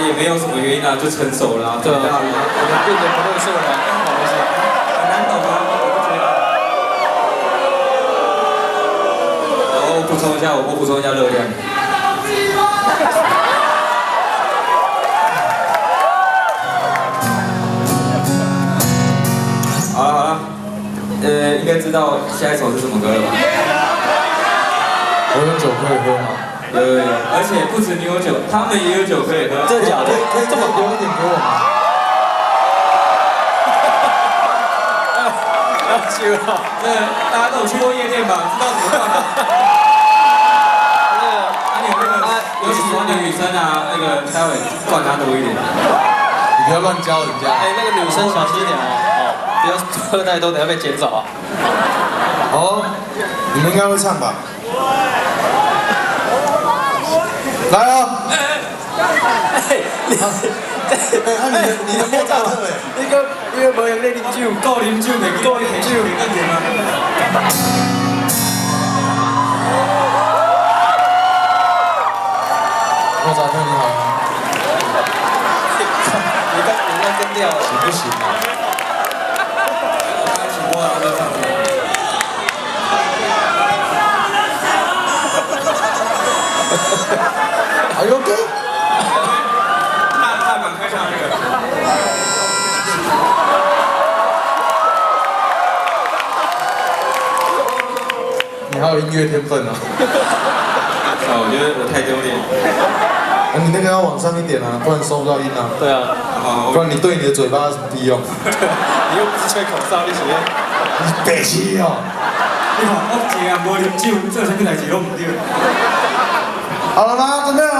也没有什么原因啊，就成熟了啊，对啊，长大了，我们变得不乐色了，不好意思。很难懂啊，我不觉得。我补充一下热量。好了，应该知道下一首是什么歌了吧？我有酒可以喝吗？有，而且不止你有酒，他们也有酒可以喝。真的假的？可以这么留一点给我吗？要去了。大家都有去过夜店吧？知道怎么灌吗？你有那个有喜欢的女生啊，那个待会灌她多一点。你不要乱教人家。那个女生小心一点哦，不要喝太多，等下被捡走啊。好，你们应该会唱吧？来啊！你的莫扎特哎，那个无用咧啉酒，够啉酒没？够啉酒没？更甜吗？莫扎特你好吗？你那跟调行不行啊？请莫扎特上去。Are you okay？ 踏板开场那个。你好有音乐天分哦。我觉得我太丢脸。你那个要往上一点啊，不然收不到音啊。对啊，不然你对你的嘴巴有什么屁用？你又不是吹口哨，你是？你北七哦。你看我一个人无啉酒，做啥物代志拢唔对。好了吗？准备好